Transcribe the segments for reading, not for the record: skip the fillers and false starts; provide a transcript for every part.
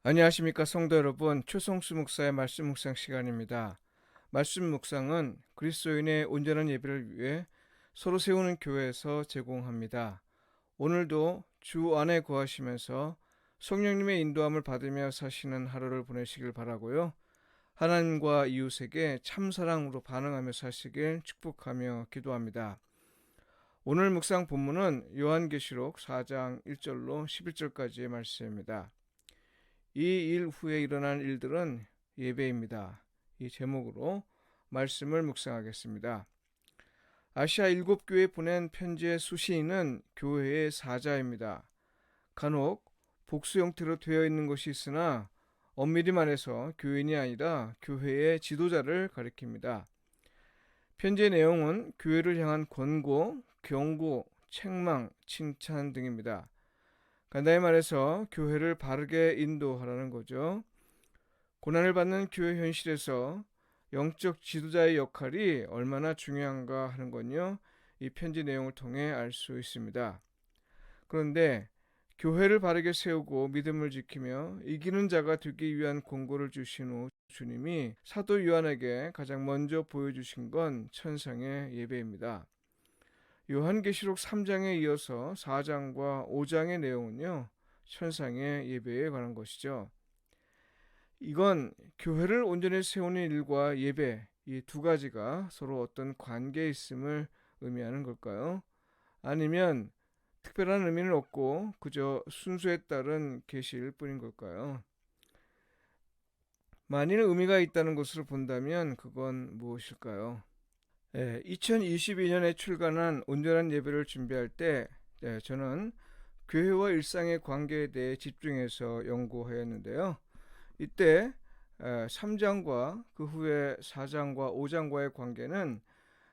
안녕하십니까 성도 여러분, 최성수 목사의 말씀 묵상 시간입니다. 말씀 묵상은 그리스도인의 온전한 예배를 위해 서로 세우는 교회에서 제공합니다. 오늘도 주 안에 거하시면서 성령님의 인도함을 받으며 사시는 하루를 보내시길 바라고요. 하나님과 이웃에게 참사랑으로 반응하며 사시길 축복하며 기도합니다. 오늘 묵상 본문은 요한계시록 4장 1절로 11절까지의 말씀입니다. 이 일 후에 일어난 일들은 예배입니다. 이 제목으로 말씀을 묵상하겠습니다. 아시아 7교회에 보낸 편지의 수신인은 교회의 사자입니다. 간혹 복수 형태로 되어 있는 것이 있으나 엄밀히 말해서 교인이 아니라 교회의 지도자를 가리킵니다. 편지의 내용은 교회를 향한 권고, 경고, 책망, 칭찬 등입니다. 간단히 말해서 교회를 바르게 인도하라는 거죠. 고난을 받는 교회 현실에서 영적 지도자의 역할이 얼마나 중요한가 하는 건요, 이 편지 내용을 통해 알 수 있습니다. 그런데 교회를 바르게 세우고 믿음을 지키며 이기는 자가 되기 위한 권고를 주신 후 주님이 사도 요한에게 가장 먼저 보여주신 건 천상의 예배입니다. 요한계시록 3장에 이어서 4장과 5장의 내용은요, 천상의 예배에 관한 것이죠. 이건 교회를 온전히 세우는 일과 예배, 이 두 가지가 서로 어떤 관계에 있음을 의미하는 걸까요? 아니면 특별한 의미는 없고 그저 순수에 따른 계시일 뿐인 걸까요? 만일 의미가 있다는 것으로 본다면 그건 무엇일까요? 2022년에 출간한 온전한 예배를 준비할 때 저는 교회와 일상의 관계에 대해 집중해서 연구하였는데요. 이때 3장과 그 후에 4장과 5장과의 관계는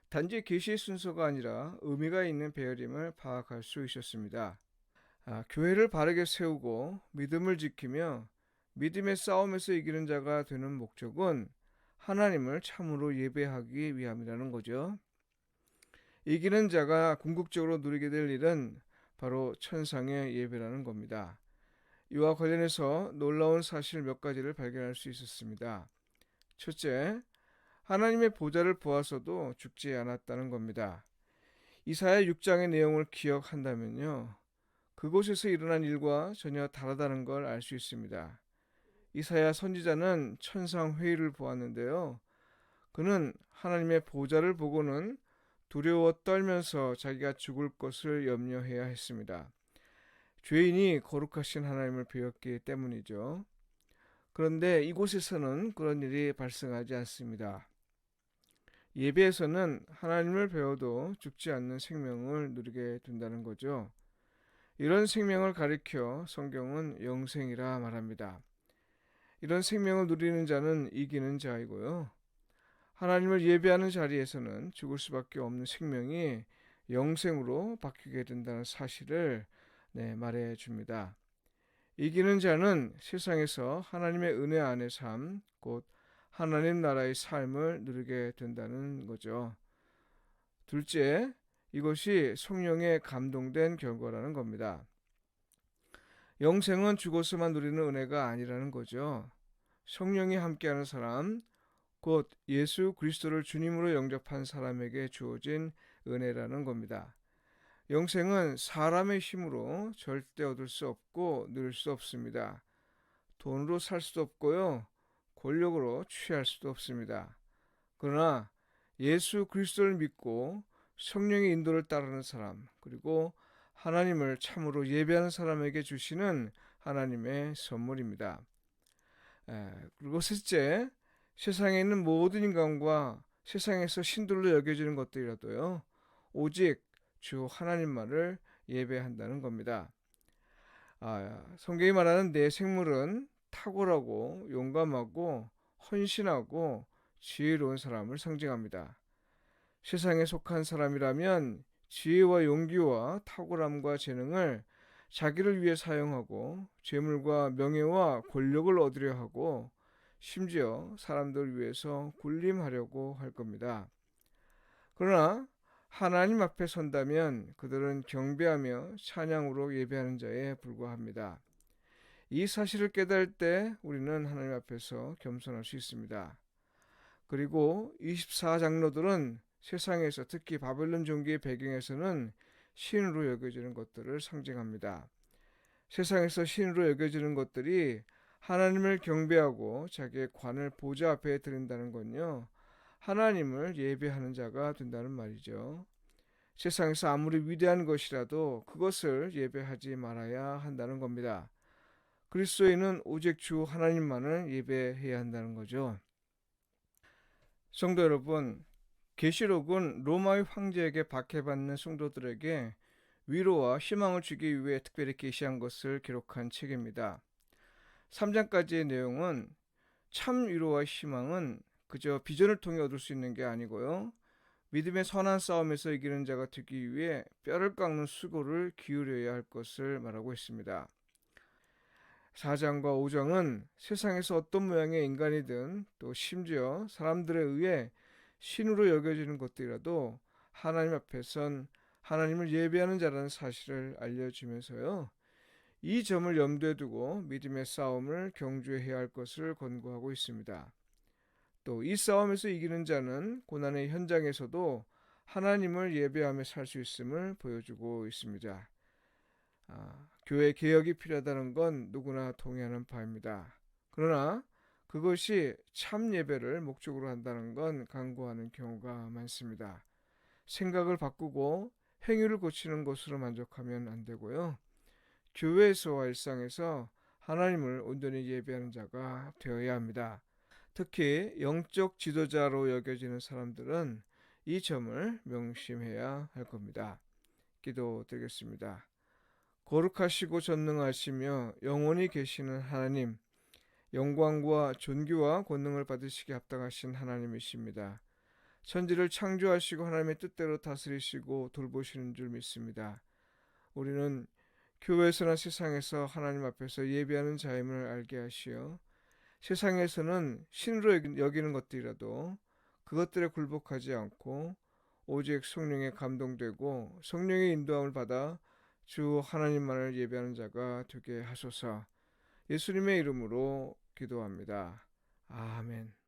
단지 계시의 순서가 아니라 의미가 있는 배열임을 파악할 수 있었습니다. 교회를 바르게 세우고 믿음을 지키며 믿음의 싸움에서 이기는 자가 되는 목적은 하나님을 참으로 예배하기 위함이라는 거죠. 이기는 자가 궁극적으로 누리게 될 일은 바로 천상의 예배라는 겁니다. 이와 관련해서 놀라운 사실 몇 가지를 발견할 수 있었습니다. 첫째, 하나님의 보좌를 보아서도 죽지 않았다는 겁니다. 이사야 6장의 내용을 기억한다면요, 그곳에서 일어난 일과 전혀 다르다는 걸 알 수 있습니다. 이사야 선지자는 천상 회의를 보았는데요, 그는 하나님의 보좌를 보고는 두려워 떨면서 자기가 죽을 것을 염려해야 했습니다. 죄인이 거룩하신 하나님을 배웠기 때문이죠. 그런데 이곳에서는 그런 일이 발생하지 않습니다. 예배에서는 하나님을 배워도 죽지 않는 생명을 누리게 된다는 거죠. 이런 생명을 가리켜 성경은 영생이라 말합니다. 이런 생명을 누리는 자는 이기는 자이고요. 하나님을 예배하는 자리에서는 죽을 수밖에 없는 생명이 영생으로 바뀌게 된다는 사실을 말해 줍니다. 이기는 자는 세상에서 하나님의 은혜 안의 삶, 곧 하나님 나라의 삶을 누리게 된다는 거죠. 둘째, 이것이 성령에 감동된 결과라는 겁니다. 영생은 죽어서만 누리는 은혜가 아니라는 거죠. 성령이 함께하는 사람, 곧 예수 그리스도를 주님으로 영접한 사람에게 주어진 은혜라는 겁니다. 영생은 사람의 힘으로 절대 얻을 수 없고 누릴 수 없습니다. 돈으로 살 수도 없고요, 권력으로 취할 수도 없습니다. 그러나 예수 그리스도를 믿고 성령의 인도를 따르는 사람, 그리고 하나님을 참으로 예배하는 사람에게 주시는 하나님의 선물입니다. 그리고 셋째, 세상에 있는 모든 인간과 세상에서 신들로 여겨지는 것들이라도요, 오직 주 하나님만을 예배한다는 겁니다. 성경이 말하는 내 생물은 탁월하고 용감하고 헌신하고 지혜로운 사람을 상징합니다. 세상에 속한 사람이라면 지혜와 용기와 탁월함과 재능을 자기를 위해 사용하고 재물과 명예와 권력을 얻으려 하고 심지어 사람들을 위해서 군림하려고 할 겁니다. 그러나 하나님 앞에 선다면 그들은 경배하며 찬양으로 예배하는 자에 불과합니다. 이 사실을 깨달을 때 우리는 하나님 앞에서 겸손할 수 있습니다. 그리고 24장로들은 세상에서 특히 바벨론 종교의 배경에서는 신으로 여겨지는 것들을 상징합니다. 세상에서 신으로 여겨지는 것들이 하나님을 경배하고 자기의 관을 보좌 앞에 드린다는 건요, 하나님을 예배하는 자가 된다는 말이죠. 세상에서 아무리 위대한 것이라도 그것을 예배하지 말아야 한다는 겁니다. 그리스도인은 오직 주 하나님만을 예배해야 한다는 거죠. 성도 여러분, 계시록은 로마의 황제에게 박해받는 성도들에게 위로와 희망을 주기 위해 특별히 계시한 것을 기록한 책입니다. 3장까지의 내용은 참 위로와 희망은 그저 비전을 통해 얻을 수 있는 게 아니고요, 믿음의 선한 싸움에서 이기는 자가 되기 위해 뼈를 깎는 수고를 기울여야 할 것을 말하고 있습니다. 4장과 5장은 세상에서 어떤 모양의 인간이든 또 심지어 사람들에 의해 신으로 여겨지는 것들이라도 하나님 앞에선 하나님을 예배하는 자라는 사실을 알려주면서요, 이 점을 염두에 두고 믿음의 싸움을 경주해야 할 것을 권고하고 있습니다. 또 이 싸움에서 이기는 자는 고난의 현장에서도 하나님을 예배하며 살 수 있음을 보여주고 있습니다. 교회 개혁이 필요하다는 건 누구나 동의하는 바입니다. 그러나 그것이 참 예배를 목적으로 한다는 건 간과하는 경우가 많습니다. 생각을 바꾸고 행위를 고치는 것으로 만족하면 안 되고요, 교회에서와 일상에서 하나님을 온전히 예배하는 자가 되어야 합니다. 특히 영적 지도자로 여겨지는 사람들은 이 점을 명심해야 할 겁니다. 기도드리겠습니다. 거룩하시고 전능하시며 영원히 계시는 하나님, 영광과 존귀와 권능을 받으시기 합당하신 하나님이십니다. 천지를 창조하시고 하나님의 뜻대로 다스리시고 돌보시는 줄 믿습니다. 우리는 교회에서나 세상에서 하나님 앞에서 예배하는 자임을 알게 하시어 세상에서는 신으로 여기는 것들이라도 그것들에 굴복하지 않고 오직 성령에 감동되고 성령의 인도함을 받아 주 하나님만을 예배하는 자가 되게 하소서. 예수님의 이름으로 기도합니다. 아멘.